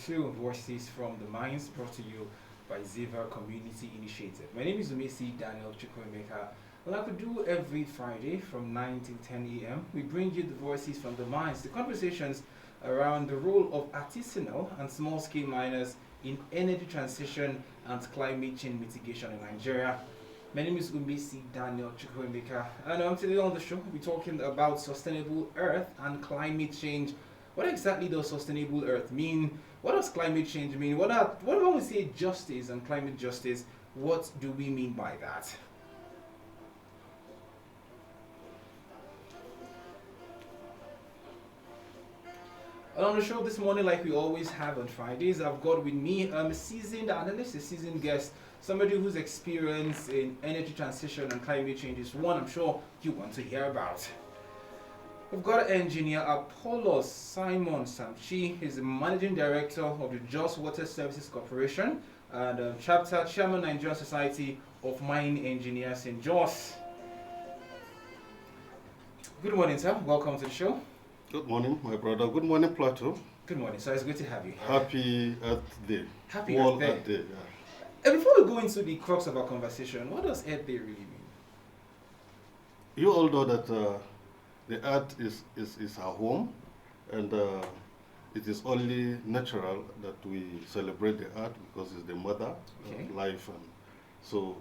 to Voices from the Mines, brought to you by Ziva Community Initiative. My name is Umesi Daniel Chukwemeka. Like we do every Friday from 9 to 10 a.m., we bring you the voices from the mines, the conversations around the role of artisanal and small-scale miners in energy transition and climate change mitigation in Nigeria. My name is Umesi Daniel Chukwemeka, and today on the show we'll be talking about sustainable earth and climate change. What exactly does sustainable earth mean? What does climate change mean? What when we say justice and climate justice, what do we mean by that? And on the show this morning, like we always have on Fridays, I've got with me a seasoned analyst, a seasoned guest, somebody who's experienced in energy transition and climate change is one I'm sure you want to hear about. We've got engineer Apollos Simon Samchi. He's the managing director of the Just Water Services Corporation and chapter chairman Nigerian Society of Mining Engineers in Jos. Good morning, sir. Welcome to the show. Good morning, my brother. Good morning, Plateau. Good morning, sir. It's good to have you. Happy Earth Day. Happy Earth Day. Earth Day, yeah. And before we go into the crux of our conversation, what does Earth Day really mean? You all know that the Earth is our home, and it is only natural that we celebrate the Earth because it's the mother of life. And so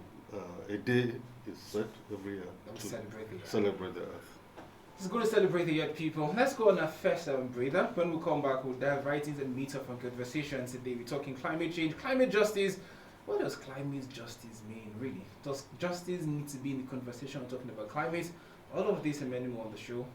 a day is set every year to celebrate the Earth. It's going to celebrate the Earth, people. Let's go on our first breather. When we come back, we'll dive right into the meat of our conversation. Today we're talking climate change, climate justice. What does climate justice mean, really? Does justice need to be in the conversation we're talking about climate? All of this and many more on the show.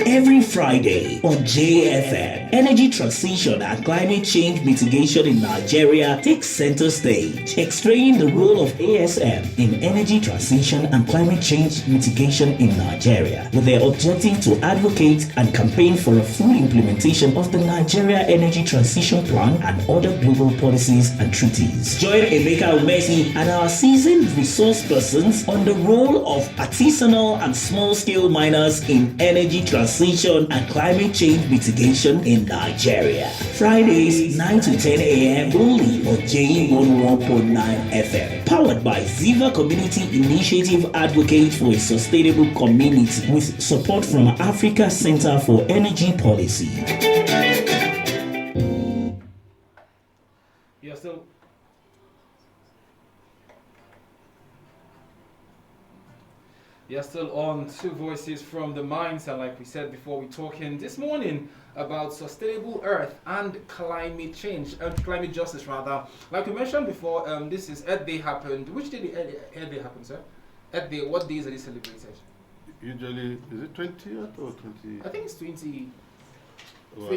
Every Friday on JFM, energy transition and climate change mitigation in Nigeria takes center stage, explaining the role of ASM in energy transition and climate change mitigation in Nigeria, with their objective to advocate and campaign for a full implementation of the Nigeria Energy Transition Plan and other global policies and treaties. Join Emeka Umesi and our seasoned resource persons on the role of artisanal and small-scale miners in energy transition and climate change mitigation in Nigeria. Fridays 9 to 10 a.m. only on JE101.9 FM. Powered by Ziva Community Initiative, advocate for a sustainable community with support from Africa Center for Energy Policy. You're still on Two Voices from the Mines, and like we said before, we're talking this morning about sustainable earth and climate change, climate justice rather. Like we mentioned before, this is Earth Day happened. Which day did Earth Day happen, sir? Earth Day, what days are they celebrated? Usually, is it 20th or 20? I think it's 20. Well,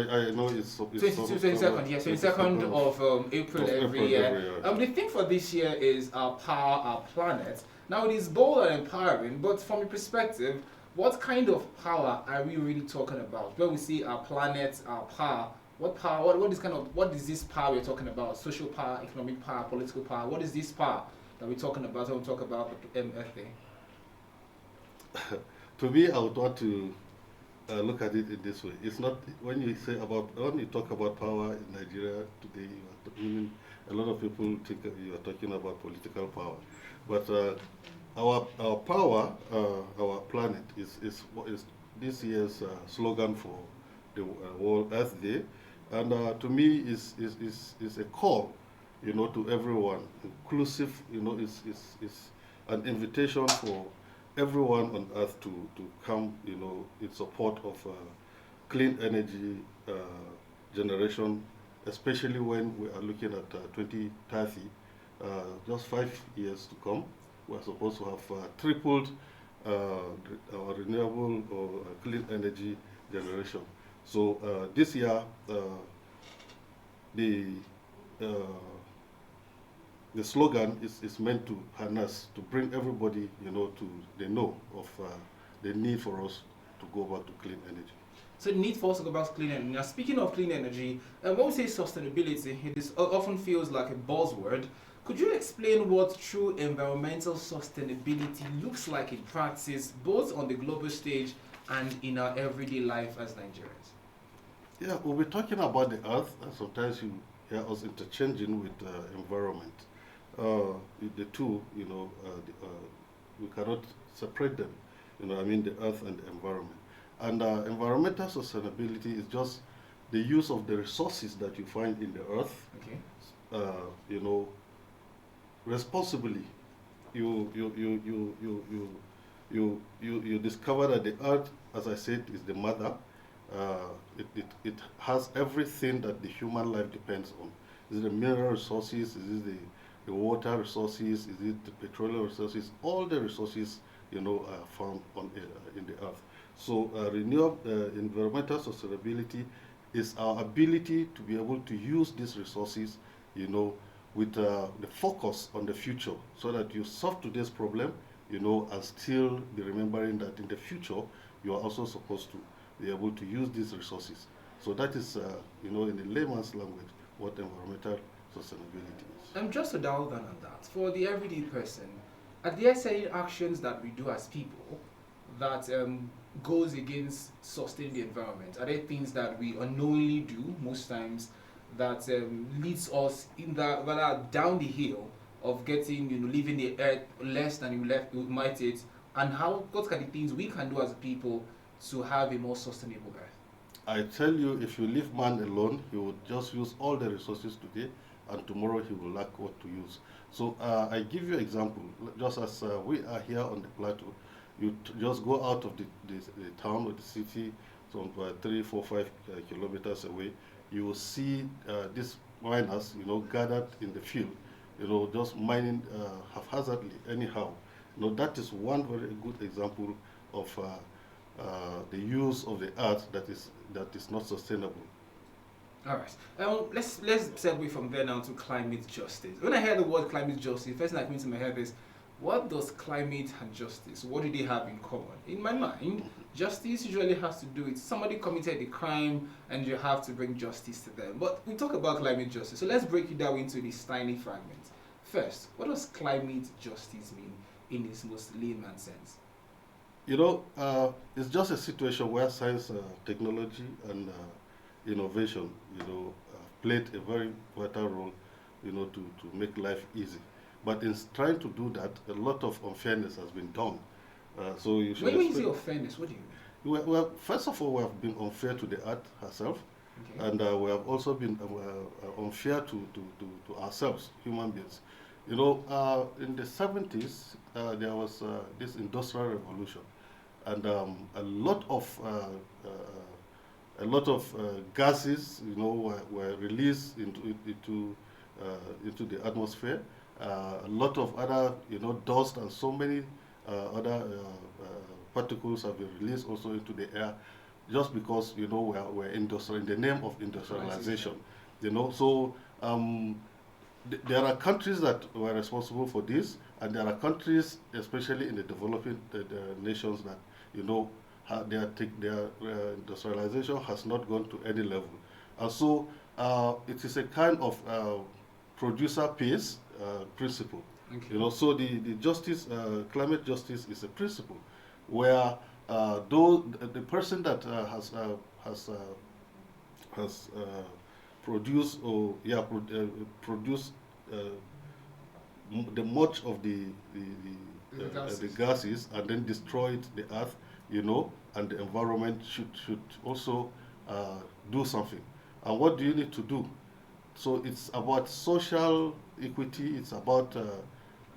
I know it's 22nd, yes, 22nd of April every year. The thing for this year is our power, our planet. Now it is bold and empowering, but from a perspective, what kind of power are we really talking about? When we see our planet, our power, what is this power we're talking about? Social power, economic power, political power. What is this power that we're talking about when we talk about the Earth Day? To me, I would want to look at it in this way. It's not when you talk about power in Nigeria today. A lot of people think you are talking about political power, but our power, our planet is this year's slogan for the World Earth Day, and to me is a call, to everyone, inclusive. Is an invitation for everyone on Earth to come, in support of clean energy generation, especially when we are looking at 2030, just 5 years to come. We're supposed to have tripled our renewable or clean energy generation. So this year, the slogan is meant to harness, to bring everybody, to the know of the need for us to go back to clean energy. So the need for us to go back to clean energy. Now, speaking of clean energy, when we say sustainability, it often feels like a buzzword Could you explain what true environmental sustainability looks like in practice, both on the global stage and in our everyday life as Nigerians? Yeah, we'll be talking about the earth, and sometimes you hear us interchanging with environment. The two, we cannot separate them. I mean the earth and the environment. And environmental sustainability is just the use of the resources that you find in the earth. Okay. Responsibly. You discover that the earth, as I said, is the mother. It has everything that the human life depends on. Is it the mineral resources? Is it the water resources? Is it the petroleum resources? All the resources, are found in the earth. So environmental sustainability is our ability to be able to use these resources, with the focus on the future, so that you solve today's problem, and still be remembering that in the future you are also supposed to be able to use these resources. So that is, in the layman's language, what environmental sustainability is. And just to dial down on that, for the everyday person, are there certain actions that we do as people that goes against sustaining the environment? Are there things that we unknowingly do most times that leads us in the rather down the hill of getting, leaving the earth less than you might it, and what are the things we can do as people to have a more sustainable earth? I tell you, if you leave man alone, he would just use all the resources today, and tomorrow he will lack what to use. So I give you an example. Just as we are here on the plateau, you just go out of the town or the city, some 3, 4, 5 kilometers away, you will see these miners, gathered in the field, just mining haphazardly, anyhow. That is one very good example of the use of the earth that is not sustainable. All right. Let's segue from there now to climate justice. When I hear the word climate justice, first thing that comes to my head is, what does climate and justice, what do they have in common? In my mind, justice usually has to do with somebody committed a crime and you have to bring justice to them. But we talk about climate justice, so let's break it down into these tiny fragments. First, what does climate justice mean in its most layman sense? It's just a situation where science, technology, and innovation, played a very vital role, to make life easy. But in trying to do that, a lot of unfairness has been done. So you should. When you say unfairness, what do you mean? Well, first of all, we have been unfair to the earth herself, okay. And we have also been unfair to ourselves, human beings. In the 70s, there was this industrial revolution, and a lot of gases, were released into the atmosphere. A lot of other, dust and so many other particles have been released also into the air, just because we're industrial in the name of industrialization. So there are countries that were responsible for this, and there are countries, especially in the developing nations, that their industrialization has not gone to any level, and so it is a kind of producer pays principle. Okay. So the justice, climate justice, is a principle where though the person that has produced produced the much of the gases and then destroyed the earth, and the environment should also do something. And what do you need to do? So it's about social equity, it's about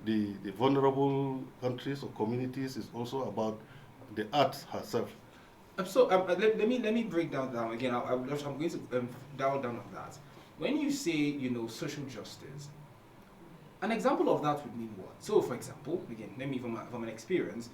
the vulnerable countries or communities, it's also about the earth herself. So let me break down again. I'm going to dial down on that. When you say, social justice, an example of that would mean what? So, for example, again, let me from an experience,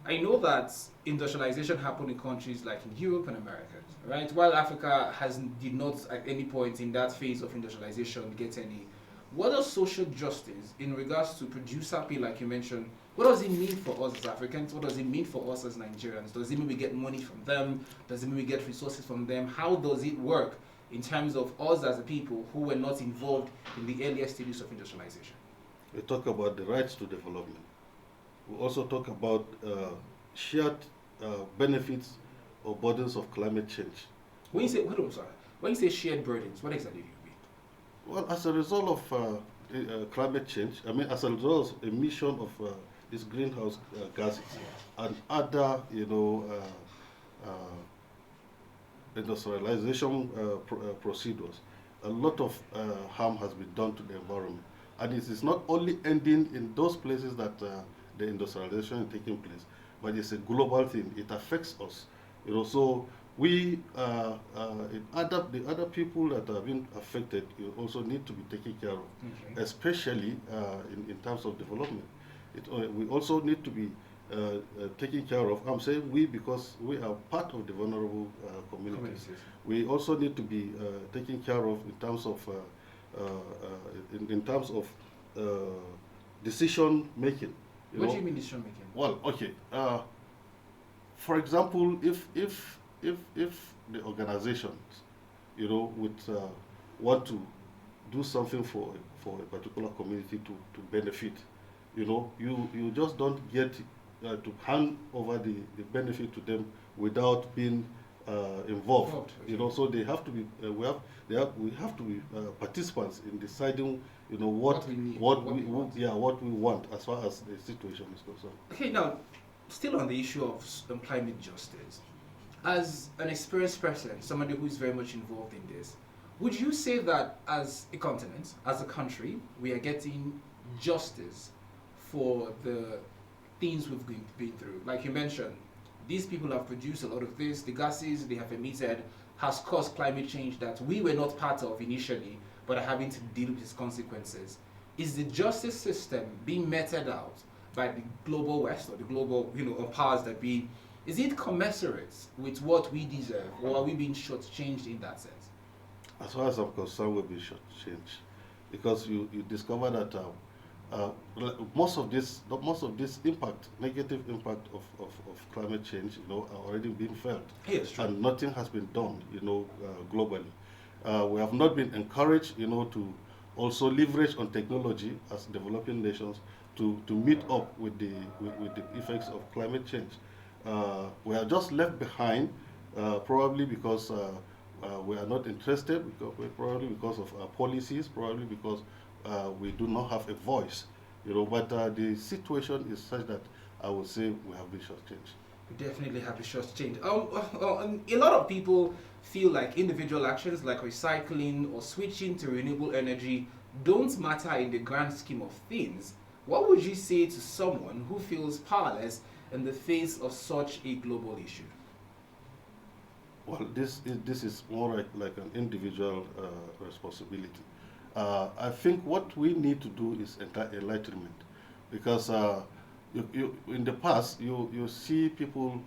I know that industrialization happened in countries like in Europe and America, right? While Africa did not at any point in that phase of industrialization get any. What does social justice in regards to producer pay, like you mentioned, what does it mean for us as Africans? What does it mean for us as Nigerians? Does it mean we get money from them? Does it mean we get resources from them? How does it work in terms of us as a people who were not involved in the earlier stages of industrialization? We talk about the rights to development. We also talk about shared benefits or burdens of climate change. When you say, hold on, sorry. When you say shared burdens, what exactly do you mean? Well, as a result of climate change, I mean, as a result of emission of these greenhouse gases and other, industrialization procedures, a lot of harm has been done to the environment. And it is not only ending in those places that the industrialization is taking place, but it's a global thing. It affects us. So we, the other people that have been affected, you also need to be taken care of, Okay. especially in terms of development. We also need to be taken care of. I'm saying we because we are part of the vulnerable communities. We also need to be taken care of in terms of in terms of decision making. What do you mean decision making? Well, okay. For example, if the organizations, would want to do something for a particular community to benefit, you just don't get to hand over the benefit to them without being involved. So they have to be. We have to be participants in deciding. What we need, what what we we want. what we want as far as the situation is concerned. Okay, now, still on the issue of climate justice, as an experienced person, somebody who's very much involved in this, would you say that as a continent, as a country, we are getting justice for the things we've been through? Like you mentioned, these people have produced a lot of this, the gases they have emitted has caused climate change that we were not part of initially, but are having to deal with its consequences. Is the justice system being meted out by the global West or the global, powers that be? Is it commensurate with what we deserve, or are we being shortchanged in that sense? As far as I'm concerned, we'll be shortchanged because you discover that most of this impact, negative impact of climate change, are already being felt, Yes, and nothing has been done, globally. We have not been encouraged, to also leverage on technology as developing nations to meet up with the effects of climate change. We are just left behind, probably because we are not interested, probably because of our policies, probably because we do not have a voice. But the situation is such that I would say we have been shortchanged. We definitely have a shortchanged. A lot of people feel like individual actions like recycling or switching to renewable energy don't matter in the grand scheme of things. What would you say to someone who feels powerless in the face of such a global issue? Well, this is more like an individual responsibility. I think what we need to do is enlightenment, because in the past you see people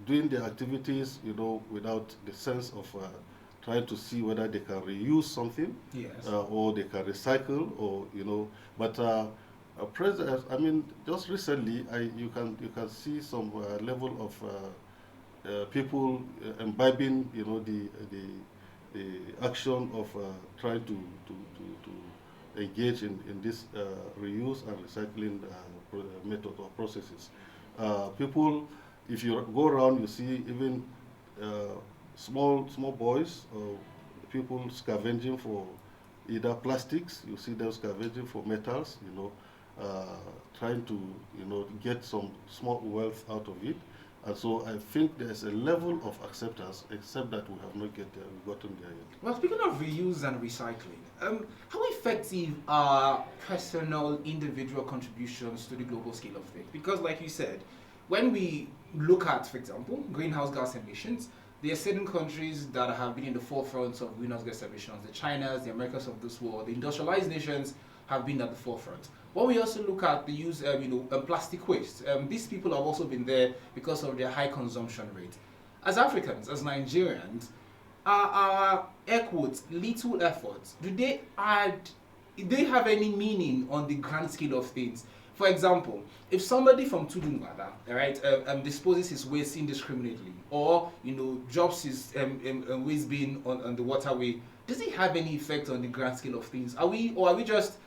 doing their activities without the sense of trying to see whether they can reuse something, Yes. or they can recycle, or but president, I mean, just recently you can see some level of people imbibing the action of trying to engage in this reuse and recycling method or processes. People, if you go around, you see even small boys or people scavenging for either plastics. You see them scavenging for metals. Trying to get some small wealth out of it. And so I think there's a level of acceptance, except that we have not gotten there yet. Well, speaking of reuse and recycling, how effective are personal, individual contributions to the global scale of things? Because, like you said, when we look at, for example, greenhouse gas emissions, there are certain countries that have been in the forefront of greenhouse gas emissions. The Chinas, the Americas of this world, the industrialized nations have been at the forefront. When we also look at the use of plastic waste, these people have also been there because of their high consumption rate. As Africans, as Nigerians, our air quotes, little efforts, do they have any meaning on the grand scale of things? For example, if somebody from Tudunwada, disposes his waste indiscriminately, or drops his waste bin on the waterway, does it have any effect on the grand scale of things? Are we just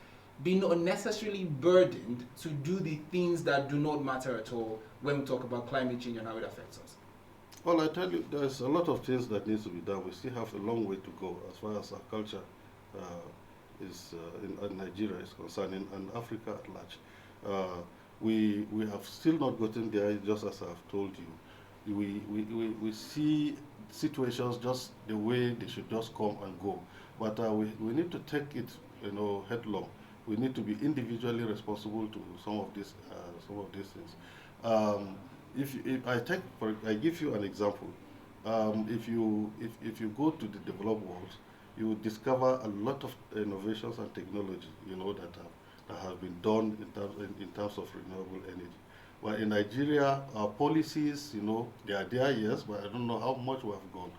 being unnecessarily burdened to do the things that do not matter at all when we talk about climate change and how it affects us? Well, I tell you, there's a lot of things that needs to be done. We still have a long way to go as far as our culture is in Nigeria is concerned, and Africa at large. We have still not gotten there, just as I've told you. We see situations just the way they should just come and go. But we need to take it, headlong. We need to be individually responsible to some of these things. If I give you an example. If you go to the developed world, you will discover a lot of innovations and technology, that have been done in terms of renewable energy. But in Nigeria, our policies, they are there, yes, but I don't know how much we have gone.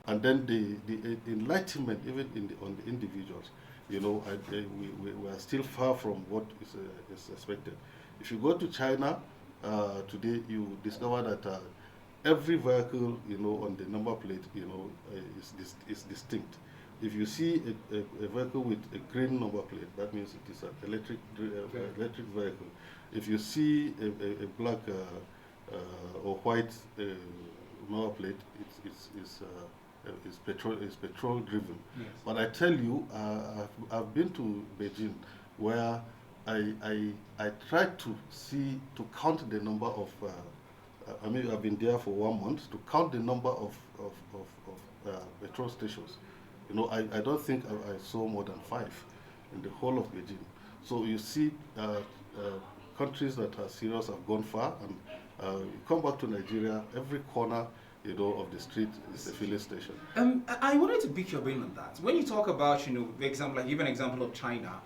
And then the enlightenment, even on the individuals, we are still far from what is expected. If you go to China today, you discover that every vehicle, on the number plate, is distinct. If you see a vehicle with a green number plate, that means it is an electric vehicle. If you see a black or white number plate, it's petrol driven. Yes. But I tell you, I've been to Beijing, where I tried to count the number of. I've been there for 1 month to count the number of petrol stations. I don't think I saw more than 5 in the whole of Beijing. So you see, countries that are serious have gone far, and you come back to Nigeria, every corner, of the street is a filling station. I wanted to pick your brain on that. When you talk about, the example, like give an example of China,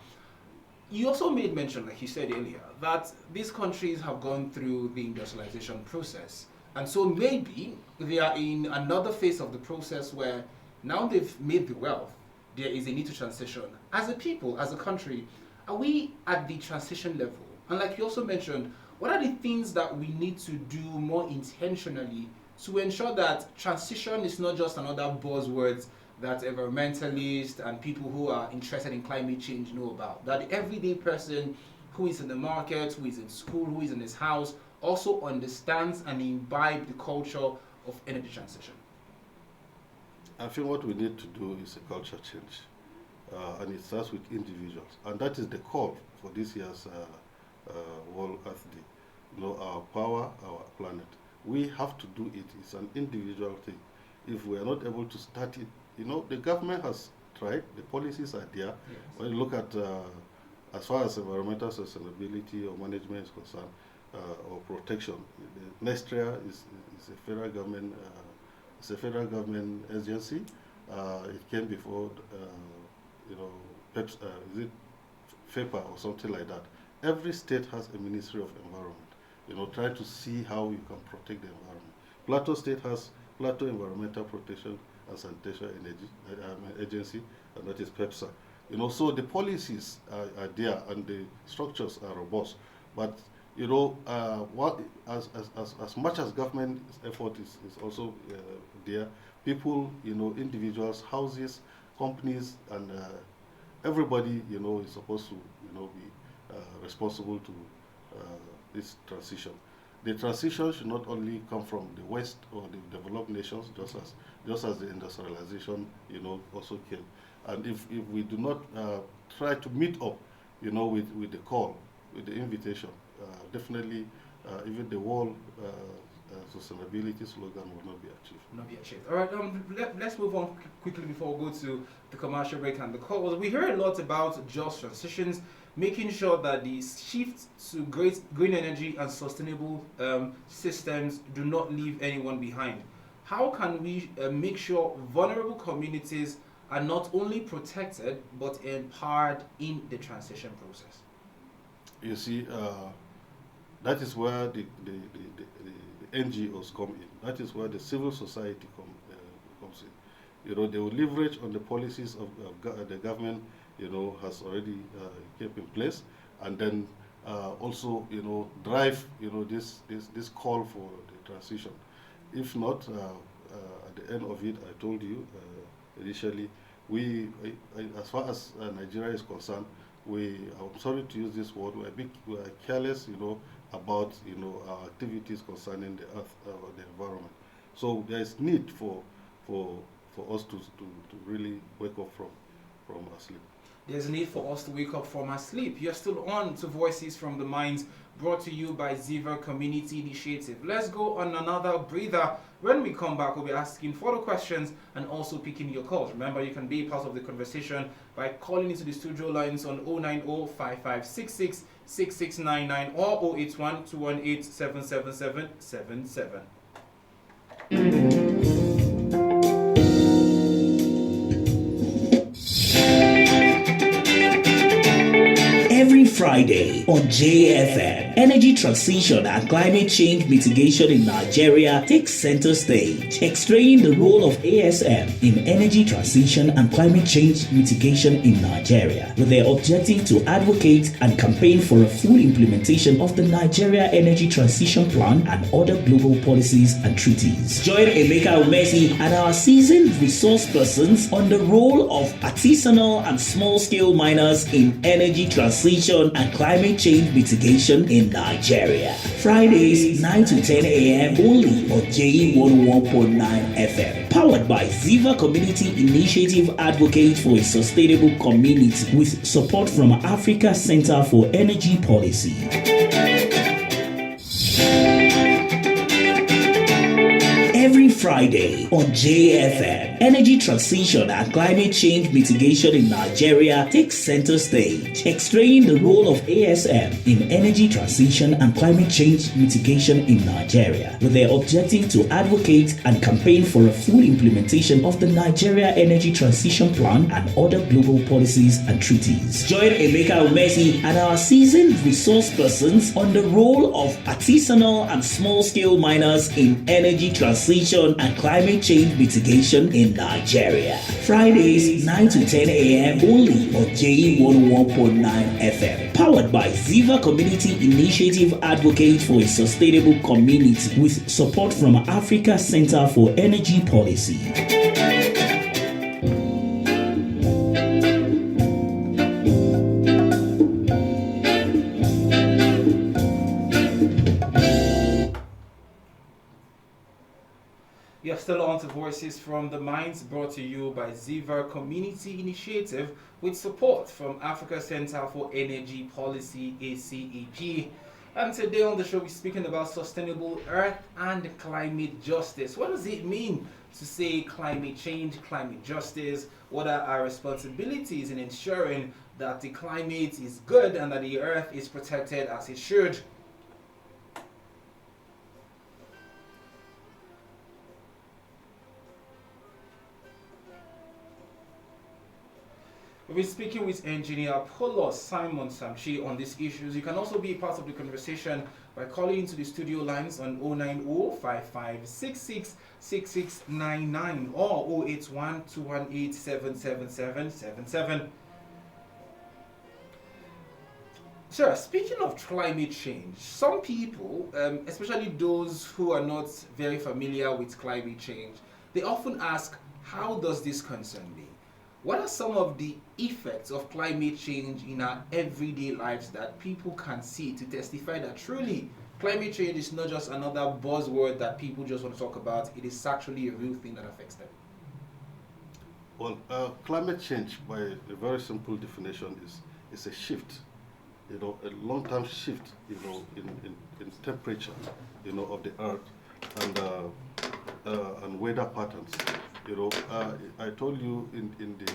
you also made mention, like you said earlier, that these countries have gone through the industrialization process. And so maybe they are in another phase of the process where now they've made the wealth, there is a need to transition. As a people, as a country, are we at the transition level? And like you also mentioned, what are the things that we need to do more intentionally to ensure that transition is not just another buzzword that environmentalists and people who are interested in climate change know about? That the everyday person who is in the market, who is in school, who is in his house, also understands and imbibe the culture of energy transition. I think what we need to do is a culture change, and it starts with individuals, and that is the call for this year's World Earth Day. Our power, our planet. We have to do it. It's an individual thing. If we are not able to start it, the government has tried. The policies are there. Yes. When you look at as far as environmental sustainability or management is concerned, or protection, the Nestria is a federal government. It's a federal government agency. It came before, PEPS, is it FEPA or something like that. Every state has a Ministry of Environment. Try to see how you can protect the environment. Plateau State has Plateau Environmental Protection and Sanitation Agency, and that is PEPSA. So the policies are there and the structures are robust. But as much as government effort is also there, people, individuals, houses, companies, and everybody, is supposed to, be responsible to this transition. The transition should not only come from the West or the developed nations, just as the industrialization, also came. And if we do not try to meet up, with the call, with the invitation, definitely even the world sustainability slogan will not be achieved. Not be achieved. All right, let's move on quickly before we go to the commercial break and the calls. We hear a lot about just transitions, making sure that the shift to green energy and sustainable systems do not leave anyone behind. How can we make sure vulnerable communities are not only protected but empowered in the transition process? You see, that is where the NGOs come in. That is where the civil society comes in. They will leverage on the policies of the government, has already kept in place, and then also, drive, this call for the transition. If not, at the end of it, I told you initially, as far as Nigeria is concerned, I'm sorry to use this word, we are careless, about, our activities concerning the earth, the environment. So there is need for, for us to really wake up from our sleep. There's a need for us to wake up from our sleep. You're still on to Voices from the Minds, brought to you by Ziva Community Initiative. Let's go on another breather. When we come back, we'll be asking further questions and also picking your calls. Remember, you can be part of the conversation by calling into the studio lines on 090 5566 6699 or 081 218 77777. Every Friday on JFM, energy transition and climate change mitigation in Nigeria takes center stage, explaining the role of ASM in energy transition and climate change mitigation in Nigeria, with their objective to advocate and campaign for a full implementation of the Nigeria Energy Transition Plan and other global policies and treaties. Join Emeka Umesi and our seasoned resource persons on the role of artisanal and small-scale miners in energy transition and climate change mitigation in Nigeria. Fridays 9 to 10 a.m. only on JE 101.9 FM. Powered by Ziva Community Initiative, advocate for a sustainable community with support from Africa Center for Energy Policy. Every Friday on JFM, energy transition and climate change mitigation in Nigeria takes center stage, explaining the role of ASM in energy transition and climate change mitigation in Nigeria, with their objective to advocate and campaign for a full implementation of the Nigeria Energy Transition Plan and other global policies and treaties. Join Emeka Umesi and our seasoned resource persons on the role of artisanal and small-scale miners in energy transition and climate change mitigation in Nigeria. Fridays 9 to 10 a.m. only on JE 101.9 FM. Powered by Ziva Community Initiative, advocate for a sustainable community with support from Africa Center for Energy Policy. You're still on to Voices from the Minds, brought to you by Ziva Community Initiative with support from Africa Center for Energy Policy, ACEP. And today on the show, we're speaking about sustainable earth and climate justice. What does it mean to say climate change, climate justice? What are our responsibilities in ensuring that the climate is good and that the earth is protected as it should? We've been speaking with engineer Polo Simon Samchi on these issues. You can also be part of the conversation by calling into the studio lines on 090 5566 6699 or 081 218 77777. Sure, speaking of climate change, some people, especially those who are not very familiar with climate change, they often ask, how does this concern me? What are some of the effects of climate change in our everyday lives that people can see to testify that truly climate change is not just another buzzword that people just want to talk about, it is actually a real thing that affects them? Well, climate change, by a very simple definition, is a shift, a long-term shift, in temperature, of the earth and weather patterns. I told you in the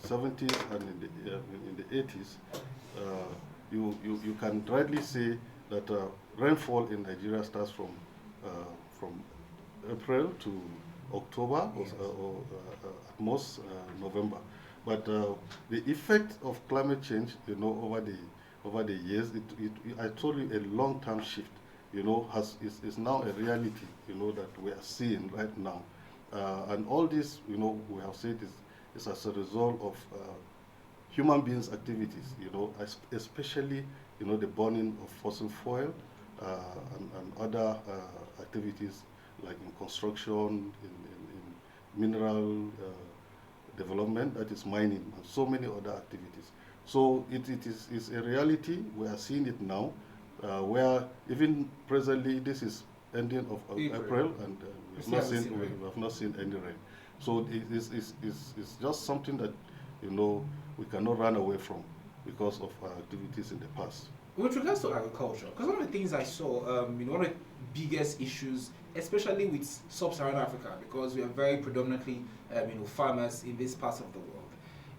70s and in the 80s, you can rightly say that rainfall in Nigeria starts from April to October, or at most November. But the effect of climate change, over the years, I told you a long-term shift, is now a reality, that we are seeing right now. And all this, we have said is as a result of human beings' activities, especially, the burning of fossil fuel and other activities like in construction, in mineral development, that is mining, and so many other activities. So it's a reality. We are seeing it now, where even presently this is ending of April, and we have not seen any rain. So it's just something that we cannot run away from because of our activities in the past. With regards to agriculture, because one of the things I saw, one of the biggest issues, especially with sub-Saharan Africa, because we are very predominantly, farmers in this part of the world,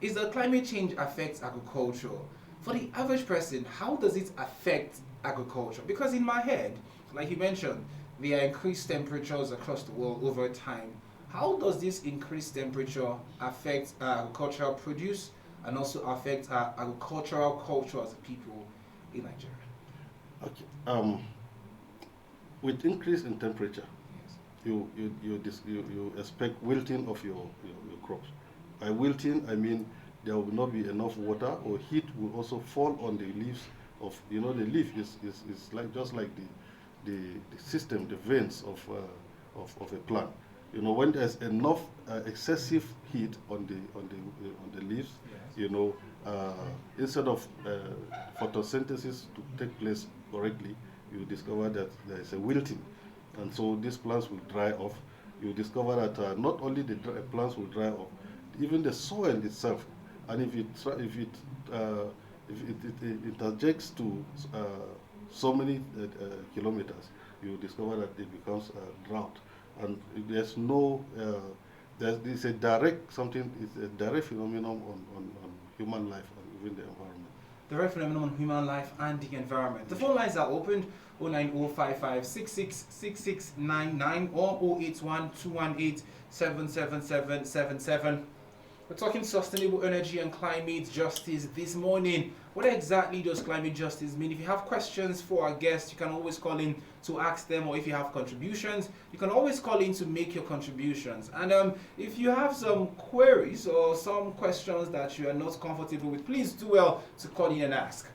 is that climate change affects agriculture. For the average person, how does it affect agriculture? Because in my head, like you mentioned, there are increased temperatures across the world over time. How does this increased temperature affect agricultural produce and also affect agricultural culture as a people in Nigeria? Okay. With increase in temperature, Yes. you expect wilting of your crops. By wilting, I mean there will not be enough water, or heat will also fall on the leaves of, the leaf is like just like the system, the veins of a plant. When there's enough excessive heat on the leaves, Yes. instead of photosynthesis to take place correctly, you discover that there is a wilting, and so these plants will dry off. You discover that not only the plants will dry off, even the soil itself, and if it interjects to so many kilometers, you discover that it becomes a drought, and there's no there's a direct something. It's a direct phenomenon on human life and even the environment. The right phenomenon on human life and the environment. The phone lines are opened 09055 or 081 We're talking sustainable energy and climate justice this morning. What exactly does climate justice mean? If you have questions for our guests, you can always call in to ask them, or if you have contributions, you can always call in to make your contributions. And if you have some queries or some questions that you are not comfortable with, please do well to call in and ask.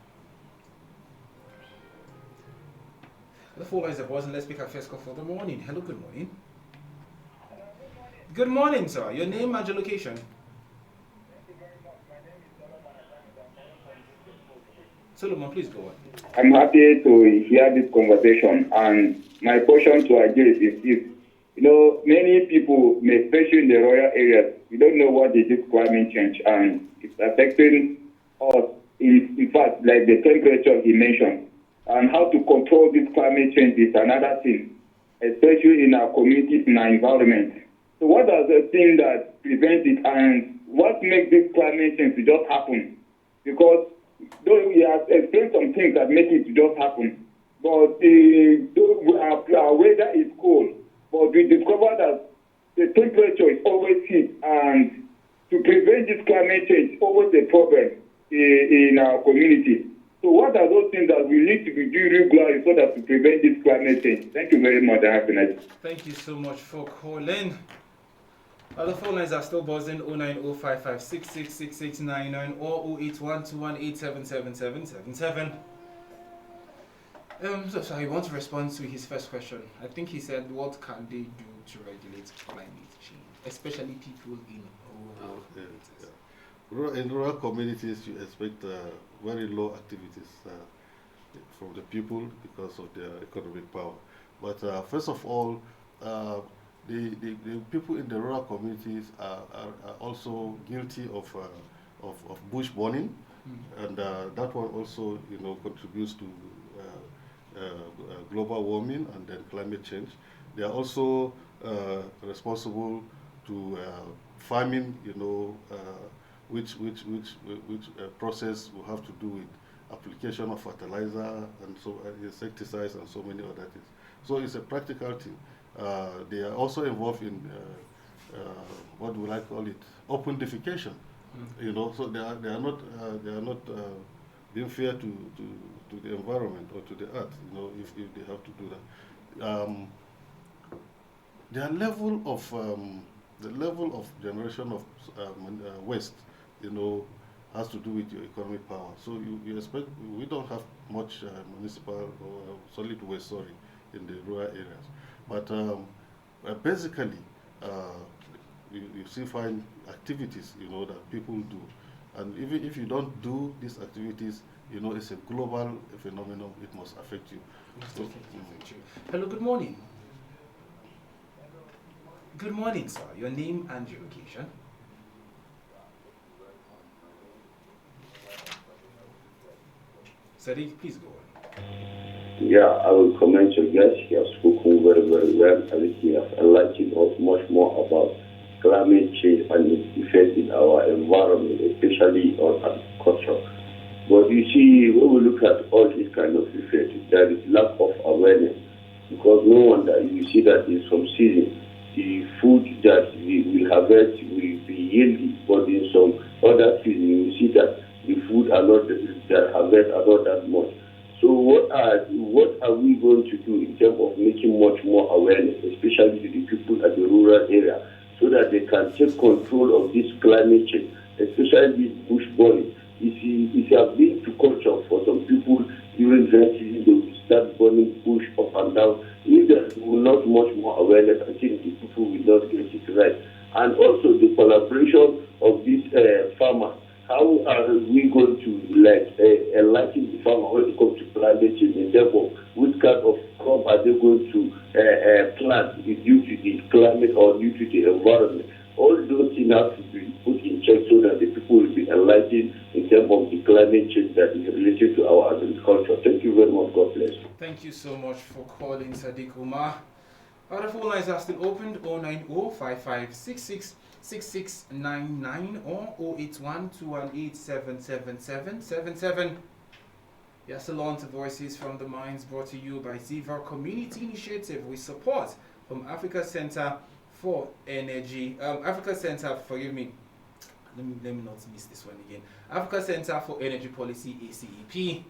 The phone lines are buzzing. Let's pick our first call for the morning. Hello, good morning. Good morning, sir. Your name and your location. Solomon, please go on. I'm happy to hear this conversation, and my question to Ajay is this. Many people, especially in the rural areas, we don't know what is this climate change, and it's affecting us. In fact, like the temperature he mentioned, and how to control this climate change is another thing, especially in our communities, in our environment. So what are the things that prevent it, and what makes this climate change to just happen? Because though we have explained some things that make it just happen, but our weather is cold, but we discover that the temperature is always heat, and to prevent this climate change is always a problem in our community. So what are those things that we need to be doing regularly so that to prevent this climate change? Thank you very much. Have a nice day. Thank you so much for calling. The phone lines are still buzzing 09055 or 081 So I want to respond to his first question. I think he said, what can they do to regulate climate change, especially people in rural communities? In rural communities, you expect very low activities from the people because of their economic power. But first of all, the people in the rural communities are also guilty of bush burning, and that one also contributes to global warming and then climate change. They are also responsible to farming, which process will have to do with application of fertilizer and so insecticides and so many other things. So it's a practical thing. They are also involved in what would I call it, open defecation. So they are not being fair to the environment or to the earth. If they have to do that. Their level of generation of waste, has to do with your economic power. So you expect, we don't have much municipal or solid waste, in the rural areas. But basically, you see fine activities, that people do. And even if you don't do these activities, it's a global phenomenon. It must affect you. So, hello, good morning. Good morning, sir. Your name and your location. Sadiq, please go on. Yeah, I will comment your guest. He has spoken very, very well, and he has enlightened us much more about climate change and its effect in our environment, especially on agriculture. But you see, when we look at all these kind of effects, there is lack of awareness, because no wonder you see that in some seasons, the food that we will harvest will be yielding, but in some other seasons, you see that the food are not that harvest are not that much. So what are we going to do in terms of making much more awareness, especially to the people at the rural area, so that they can take control of this climate change, especially this bush burning? If you have been to culture for some people during dry season, they will start burning bush up and down. If there is not much more awareness, I think the people will not get it right. And also the collaboration of these farmers. How are we going to enlighten the farmer when it comes to climate change? In terms of which kind of crop are they going to plant due to the climate or due to the environment? All those things have to be put in check so that the people will be enlightened in terms of the climate change that is related to our agriculture. Thank you very much. God bless. Thank you so much for calling, Sadiq Umar. Our phone lines are still opened: 090-5566-6699 or 081-218-77777. You're still on to Voices from the Mines, brought to you by Ziva Community Initiative with support from Africa Center for Energy. Africa Center, forgive me. Let me not miss this one again. Africa Center for Energy Policy, ACEP.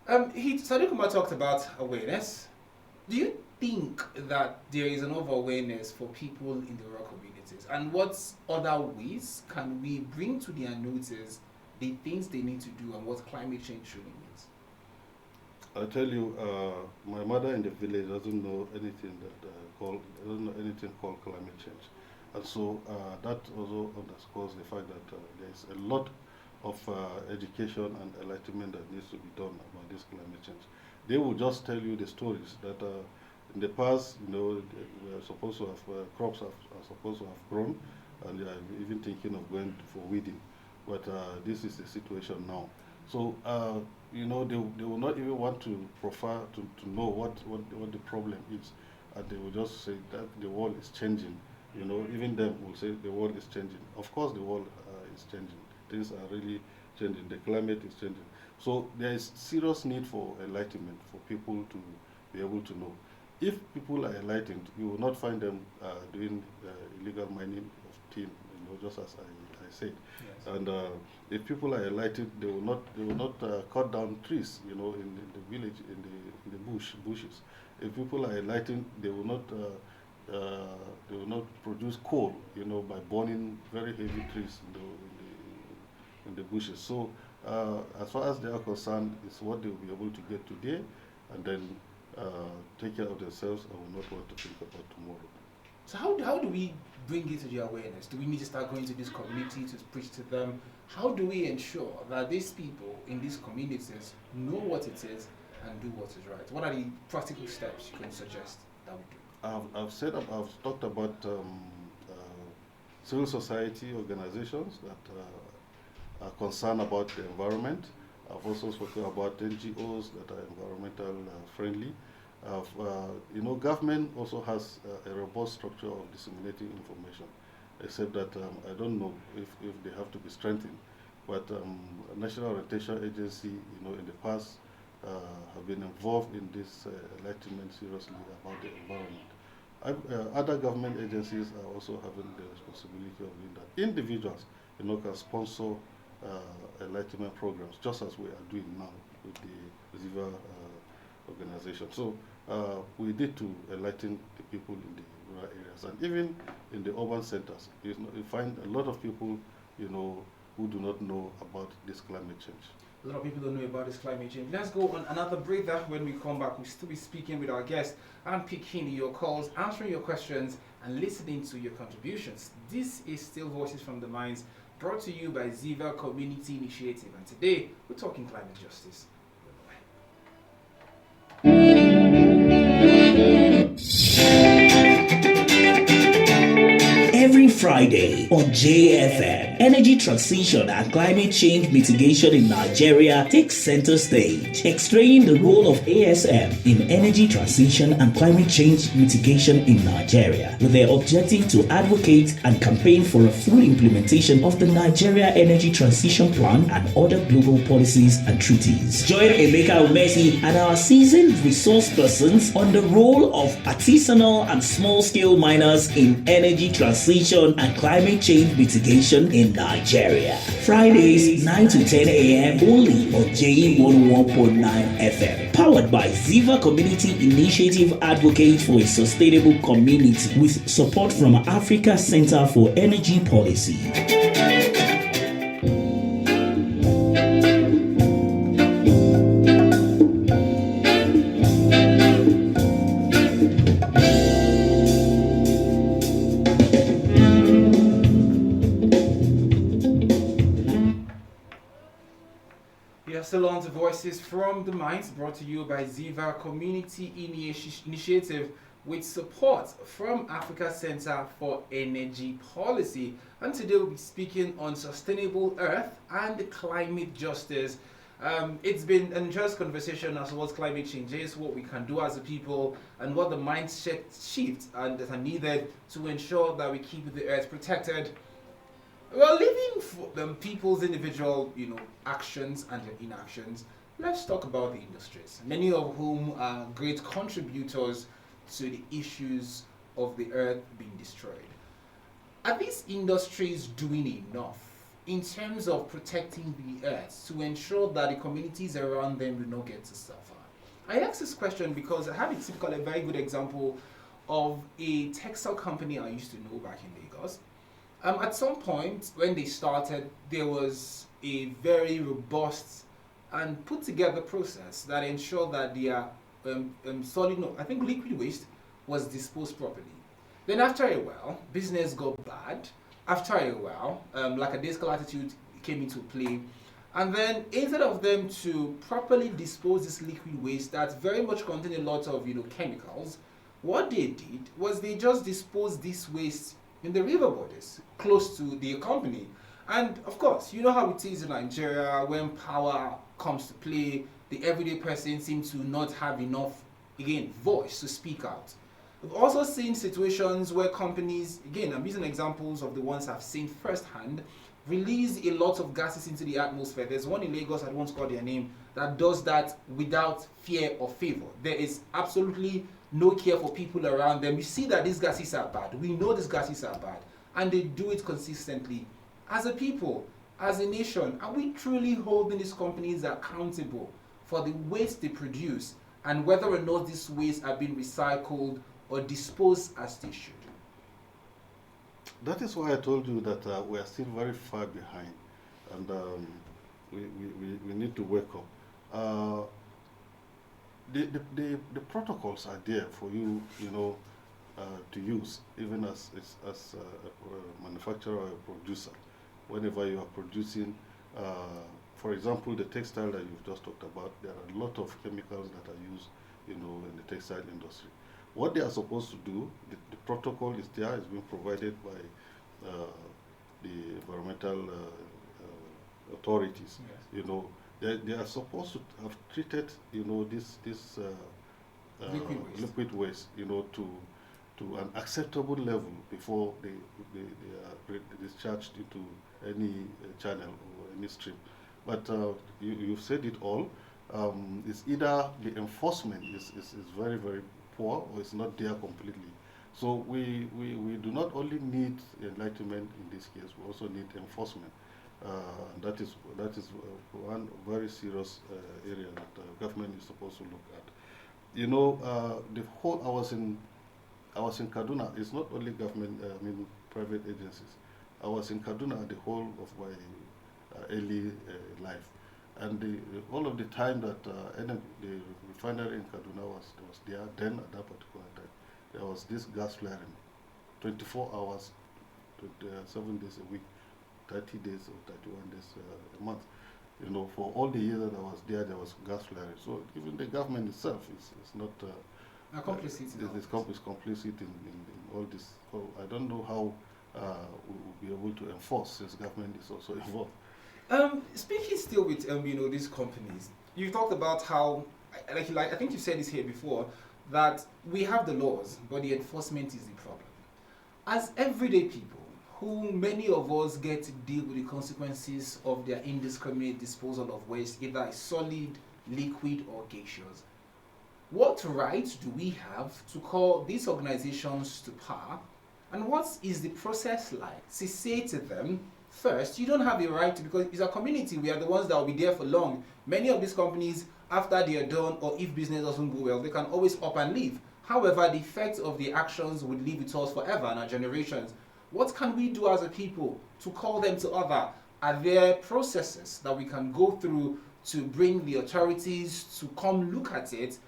Sadiq Umar talked about awareness. Do you think that there is enough awareness for people in the rural communities? And what other ways can we bring to their notice the things they need to do and what climate change truly means? I tell you, my mother in the village doesn't know anything called climate change, and so that also underscores the fact that there is a lot of education and enlightenment that needs to be done about this climate change. They will just tell you the stories that in the past, we are supposed to have crops are supposed to have grown, and they are even thinking of going for weeding, but this is the situation now. So they will not even want to prefer to know what the problem is, and they will just say that the world is changing. Even them will say the world is changing. Of course, the world is changing. Things are really changing. The climate is changing. So there is serious need for enlightenment for people to be able to know. If people are enlightened, you will not find them doing illegal mining of tin, just as I said. Yes. And if people are enlightened, they will not cut down trees, in the village, in the bushes. If people are enlightened, they will not produce coal, by burning very heavy trees in the bushes. So as far as they are concerned, it's what they will be able to get today, and then take care of themselves and will not want to think about tomorrow. So how do we bring it to the awareness? Do we need to start going to this community to preach to them? How do we ensure that these people in these communities know what it is and do what is right? What are the practical steps you can suggest that we do? I've talked about civil society organizations that are concerned about the environment. I've also spoken about NGOs that are environmental friendly. Government also has a robust structure of disseminating information, except that I don't know if they have to be strengthened. But National Orientation Agency, in the past, have been involved in this enlightenment seriously about the environment. Other government agencies are also having the responsibility of doing that. Individuals, can sponsor enlightenment programs, just as we are doing now with the Ziva organization. So we need to enlighten the people in the rural areas, and even in the urban centers. You find a lot of people, who do not know about this climate change. A lot of people don't know about this climate change. Let's go on another breather. When we come back, we'll still be speaking with our guests and picking your calls, answering your questions, and listening to your contributions. This is still Voices from the Mines, brought to you by Ziva Community Initiative. And today, we're talking climate justice. Every Friday on JFM, energy transition and climate change mitigation in Nigeria takes center stage, explaining the role of ASM in energy transition and climate change mitigation in Nigeria, with their objective to advocate and campaign for a full implementation of the Nigeria Energy Transition Plan and other global policies and treaties. Join Emeka Umesi and our seasoned resource persons on the role of artisanal and small-scale miners in energy transition and climate change mitigation in Nigeria. Fridays 9 to 10 a.m. only on JE 101.9 FM. Powered by Ziva Community Initiative, advocate for a sustainable community with support from Africa Center for Energy Policy. Still on to Voices from the Mines, brought to you by Ziva Community Initiative with support from Africa Center for Energy Policy. And today we'll be speaking on sustainable earth and climate justice. It's been an interesting conversation as well as climate change is, what we can do as a people, and what the mindset shifts and that are needed to ensure that we keep the earth protected. Well, leaving for people's individual, actions and their inactions, let's talk about the industries, many of whom are great contributors to the issues of the earth being destroyed. Are these industries doing enough in terms of protecting the earth to ensure that the communities around them do not get to suffer? I ask this question because I have a very good example of a textile company I used to know back in Lagos. At some point when they started, there was a very robust and put together process that ensured that their liquid waste was disposed properly. Then after a while, business got bad. After a while, like a discal attitude came into play. And then instead of them to properly dispose this liquid waste that very much contained a lot of chemicals, what they did was they just disposed this waste in the river borders, close to the company. And of course, you know how it is in Nigeria when power comes to play, the everyday person seems to not have enough, voice to speak out. We've also seen situations where companies, I'm using examples of the ones I've seen firsthand, release a lot of gases into the atmosphere. There's one in Lagos, I won't call their name, that does that without fear or favor. There is absolutely no care for people around them. You see that these gases are bad. We know these gases are bad. And they do it consistently. As a people, as a nation, are we truly holding these companies accountable for the waste they produce and whether or not these wastes are being recycled or disposed as they should? That is why I told you that we are still very far behind, and we need to wake up. The protocols are there for you, to use, even as a manufacturer or a producer. Whenever you are producing, for example, the textile that you've just talked about, there are a lot of chemicals that are used, in the textile industry. What they are supposed to do, the protocol is there, it's been provided by the environmental authorities. Yes. They are supposed to have treated, this liquid waste, to an acceptable level before they are discharged into any channel or any stream. But you've said it all. It's either the enforcement is very, very poor or it's not there completely. So we do not only need enlightenment in this case, we also need enforcement. That is one very serious area that government is supposed to look at. The whole I was in Kaduna. It's not only government, private agencies. I was in Kaduna the whole of my early life, and all of the time that the refinery in Kaduna was there, then at that particular time, there was this gas flaring 24 hours, 7 days a week, 30 days or 31 days a month. You know, for all the years that I was there was gas flaring. So even the government itself is not complicit is complicit in all this. So I don't know how we will be able to enforce since government is also involved. Speaking still with these companies, you talked about how, like I think you said this here before, that we have the laws, but the enforcement is the problem. As everyday people, who many of us get to deal with the consequences of their indiscriminate disposal of waste, either solid, liquid, or gaseous, what right do we have to call these organizations to power? And what is the process like to say to them, first, you don't have a right to, because it's a community, we are the ones that will be there for long. Many of these companies, after they are done, or if business doesn't go well, they can always up and leave. However, the effects of the actions would live with us forever and our generations. What can we do as a people to call them to order? Are there processes that we can go through to bring the authorities to come look at it?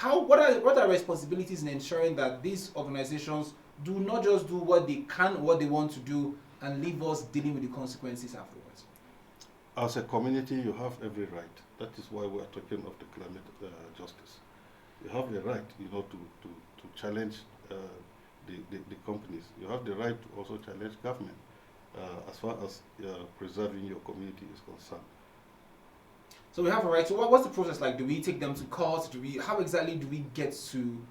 What are responsibilities in ensuring that these organizations do not just do what they can, what they want to do, and leave us dealing with the consequences afterwards? As a community, you have every right. That is why we are talking of the climate justice. You have the right, to challenge the companies. You have the right to also challenge government as far as preserving your community is concerned. So we have a right. So what's the process like? Do we take them to court? How exactly do we get to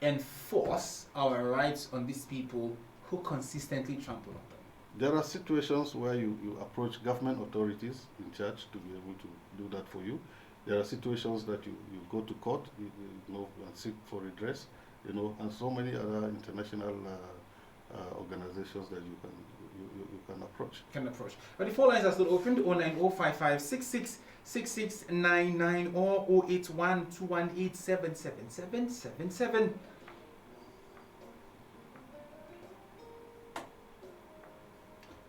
enforce our rights on these people who consistently trample on them? There are situations where you approach government authorities in charge to be able to do that for you. There are situations that you go to court, and seek for redress, and so many other international organizations that you can approach. But the phone lines are still open: 09055 6699 or 08121877777.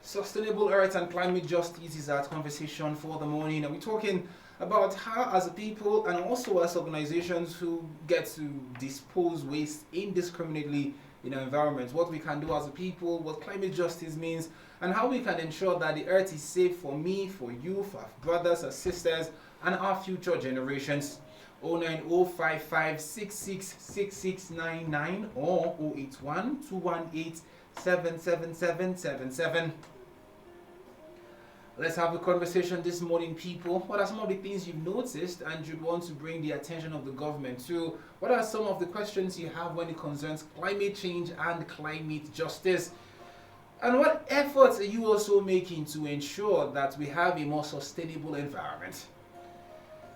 Sustainable Earth and Climate Justice is our conversation for the morning, and we're talking about how, as a people and also as organizations who get to dispose waste indiscriminately in our environment, what we can do as a people, what climate justice means, and how we can ensure that the earth is safe for me, for you, for our brothers and sisters, and our future generations. 09055666699 or 08121877777. Let's have a conversation this morning, people. What are some of the things you've noticed and you'd want to bring the attention of the government to? What are some of the questions you have when it concerns climate change and climate justice? And what efforts are you also making to ensure that we have a more sustainable environment?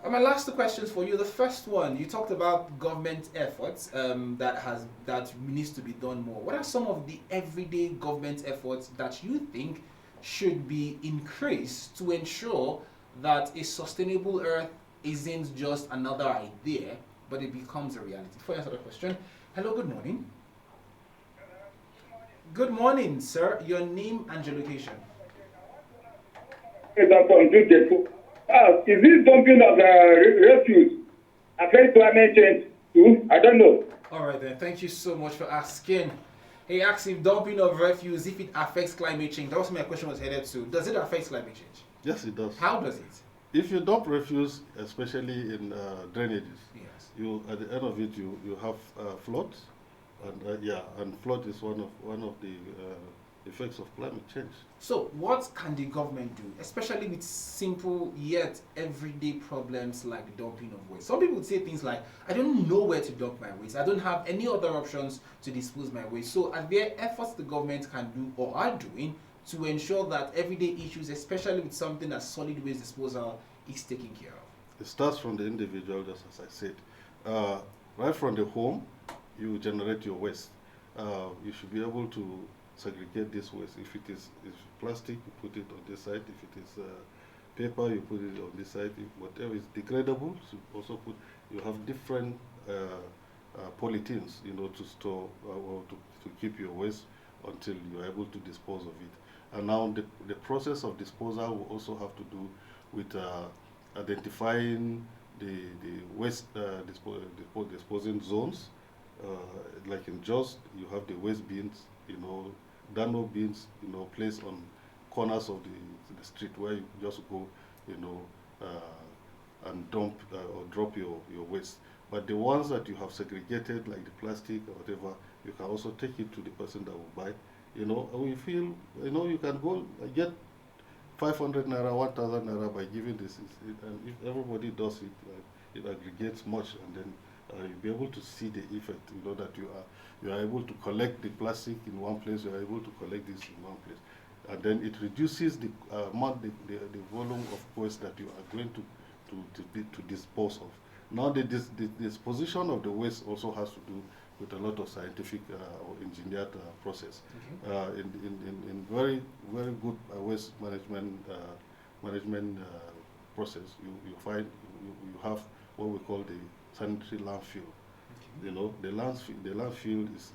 And my last two questions for you. The first one, you talked about government efforts that needs to be done more. What are some of the everyday government efforts that you think should be increased to ensure that a sustainable earth isn't just another idea, but it becomes a reality? For answer the question, hello, good morning. Good morning, sir. Your name and your location. Is this dumping of refuse affect climate change too? I don't know. All right then. Thank you so much for asking. He asked if dumping of refuse, if it affects climate change. That was my question was headed to. Does it affect climate change? Yes, it does. How does it? If you dump refuse, especially in drainages, Yes. you at the end of it you have floods, and flood is one of the effects of climate change. So what can the government do, especially with simple yet everyday problems like the dumping of waste? Some people would say things like, I don't know where to dump my waste. I don't have any other options to dispose my waste. So are there efforts the government can do or are doing to ensure that everyday issues, especially with something as solid waste disposal, is taken care of? It starts from the individual, just as I said. Right from the home, you generate your waste. You should be able to segregate this waste. If it is plastic, you put it on this side. If it is paper, you put it on this side. If whatever is degradable, you also put. You have different polythenes, to store or to keep your waste until you are able to dispose of it. And now the process of disposal will also have to do with identifying the waste disposing zones. Like in Jos, you have the waste bins Dano bins, placed on corners of the street where you just go, and dump or drop your waste. But the ones that you have segregated, like the plastic or whatever, you can also take it to the person that will buy. We feel, you can go get 500 naira, 1,000 naira by giving this. And if everybody does it, it aggregates much, and then you'll be able to see the effect. That you are able to collect the plastic in one place, you are able to collect this in one place, and then it reduces the amount, the volume of waste that you are going to dispose of. Now, the disposition of the waste also has to do with a lot of scientific or engineered process. In very, very good waste management process, you find you have what we call the sanitary landfill. The landfill is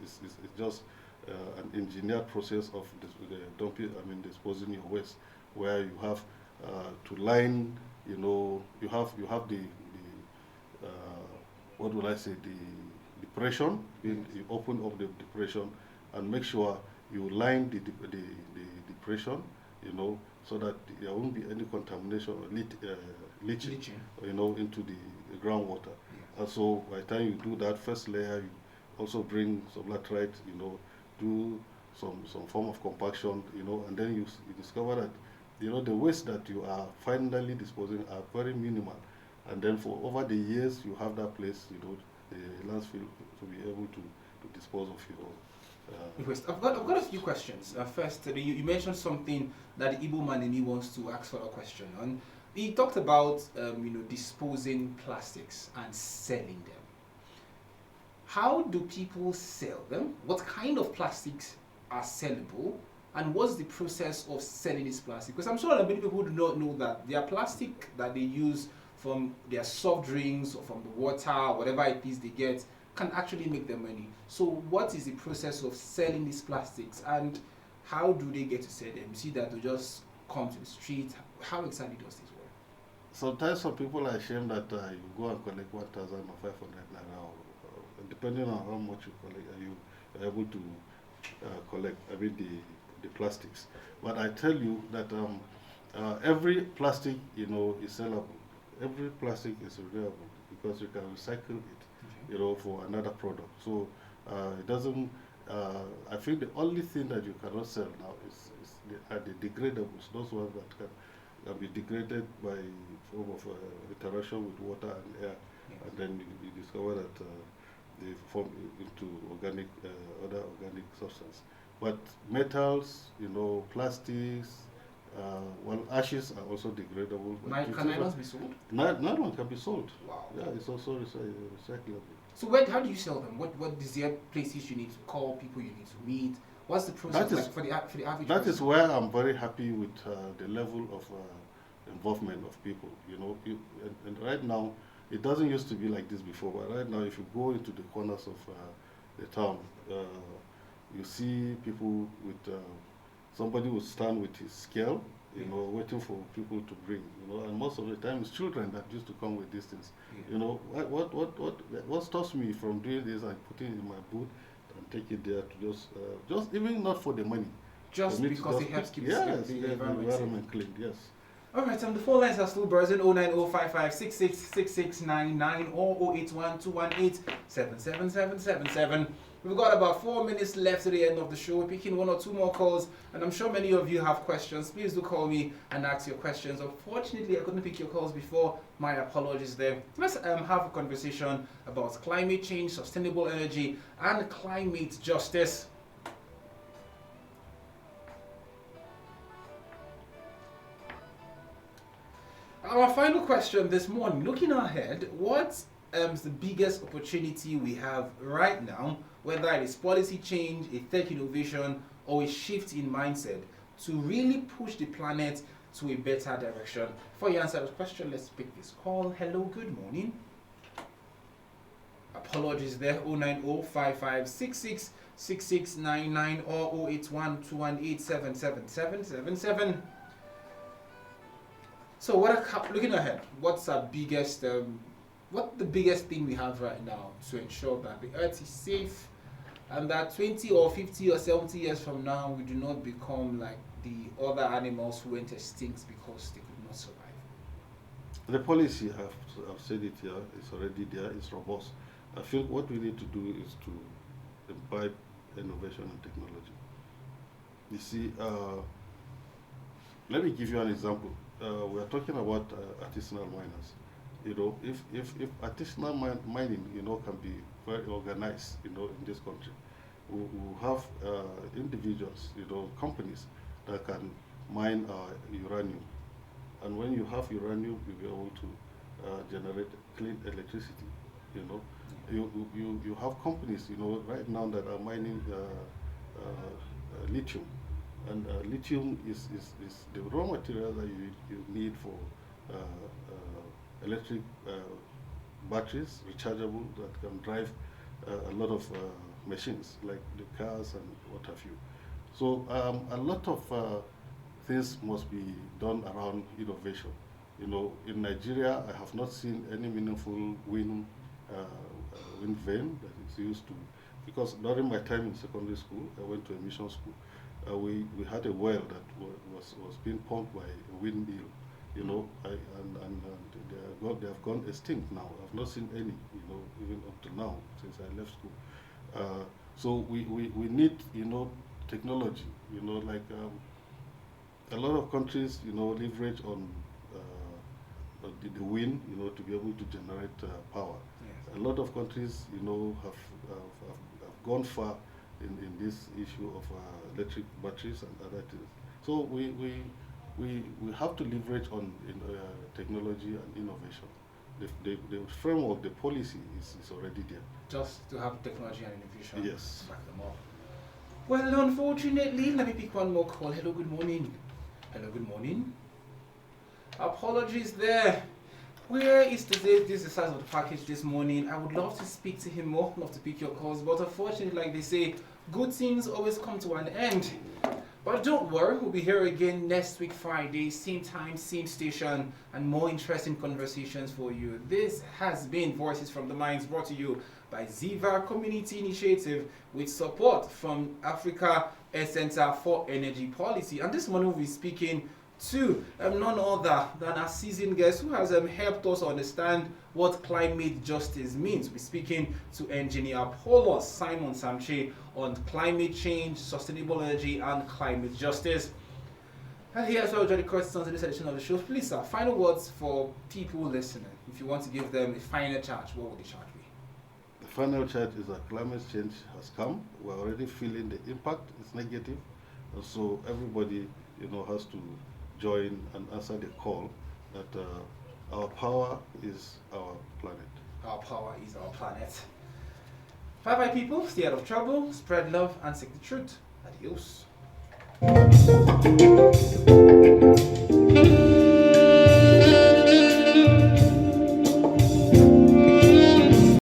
just an engineered process of disposing your waste, where you have to line. You have the what would I say, the depression. You open up the depression and make sure you line the depression, so that there won't be any contamination or leaching, into the groundwater. And so by the time you do that first layer, you also bring some laterite, do some form of compaction, and then you discover that, the waste that you are finally disposing are very minimal. And then for over the years, you have that place, the landfill, to be able to dispose of your waste. I've got a few questions. First, you mentioned something that the Igbo man in me wants to ask for a question on. He talked about disposing plastics and selling them. How do people sell them? What kind of plastics are sellable? And what's the process of selling this plastic? Because I'm sure that many people do not know that their plastic that they use from their soft drinks or from the water, whatever it is they get, can actually make them money. So what is the process of selling these plastics, and how do they get to sell them? You see that they just come to the street. How exactly does this work? Sometimes some people are ashamed that you go and collect 1,000 or 500 naira, or depending on how much you collect, you are able to collect, the plastics. But I tell you that every plastic, is sellable. Every plastic is renewable, because you can recycle it, for another product. So it doesn't. I think the only thing that you cannot sell now is the degradables. Those ones that can be degraded by form of interaction with water and air, and then you discover that they form into other organic substance. But metals, plastics. Ashes are also degradable. Can nylons be sold? Nylon can be sold. Wow. Yeah, it's also recyclable. So how do you sell them? What is there places you need to call, people you need to meet? What's the process like for the average That person? is where I'm very happy with the level of involvement of people. And right now, it doesn't used to be like this before, but right now, if you go into the corners of the town, you see people with somebody will stand with his scale, waiting for people to bring, and most of the time it's children that used to come with these things. What stops me from doing this and putting it in my boot and take it there to just even not for the money. Just because it helps keep the environment clean, yes. Alright, the phone lines are still buzzing. 09055666699 or 08121877777. We've got about 4 minutes left to the end of the show. We're picking 1 or 2 more calls, and I'm sure many of you have questions. Please do call me and ask your questions. Unfortunately, I couldn't pick your calls before. My apologies there. Let's have a conversation about climate change, sustainable energy, and climate justice. Our final question this morning, looking ahead, what is the biggest opportunity we have right now, whether it is policy change, a tech innovation, or a shift in mindset to really push the planet to a better direction? Before you answer the question, let's pick this call. Hello, good morning. Apologies there, 09055666699 or 08121877777. So looking ahead, what's our biggest what the biggest thing we have right now to ensure that the earth is safe and that 20 or 50 or 70 years from now, we do not become like the other animals who went extinct because they could not survive. The policy, I've said it here, is already there, it's robust. I feel what we need to do is to imbibe innovation and technology. You see, let me give you an example. We are talking about artisanal miners. You know, if artisanal mining, you know, can be very organized, you know, in this country, we have individuals, you know, companies that can mine uranium. And when you have uranium, you'll be able to generate clean electricity, you know. You have companies, you know, right now that are mining lithium. And lithium is the raw material that you need for electric batteries, rechargeable, that can drive a lot of machines, like the cars and what have you. So a lot of things must be done around innovation. You know, in Nigeria, I have not seen any meaningful wind vein that is used to, because during my time in secondary school, I went to a mission school. We had a well that was being pumped by a windmill, you know, they have gone extinct now. I've not seen any, you know, even up to now since I left school. So we need, you know, technology, you know, like a lot of countries, you know, leverage on the wind, you know, to be able to generate power. Yes. A lot of countries, you know, have gone far in this issue of electric batteries and other things. So we have to leverage on technology and innovation. The framework, the policy is already there. Just to have technology and innovation. Yes. Back them up. Well, unfortunately, let me pick one more call. Hello, good morning. Hello, good morning. Apologies there. Where is today? This is the size of the package this morning. I would love to speak to him more, love to pick your calls, but unfortunately, like they say, good things always come to an end. But don't worry, we'll be here again next week Friday, same time, same station, and more interesting conversations for you. This has been Voices from the Mines, brought to you by Ziva Community Initiative with support from Africa Center for Energy Policy. And this morning we'll be speaking to none other than our seasoned guest who has helped us understand what climate justice means. We're speaking to Engineer Paulus Simon Samchi on climate change, sustainable energy, and climate justice. And here's where Johnny Curtis on this edition of the show. Please, sir, final words for people listening. If you want to give them a final charge, what would the charge be? The final charge is that climate change has come. We're already feeling the impact. It's negative. And so everybody, you know, has to join and answer the call that our power is our planet. Our power is our planet. Bye-bye, people. Stay out of trouble, spread love, and seek the truth. Adios.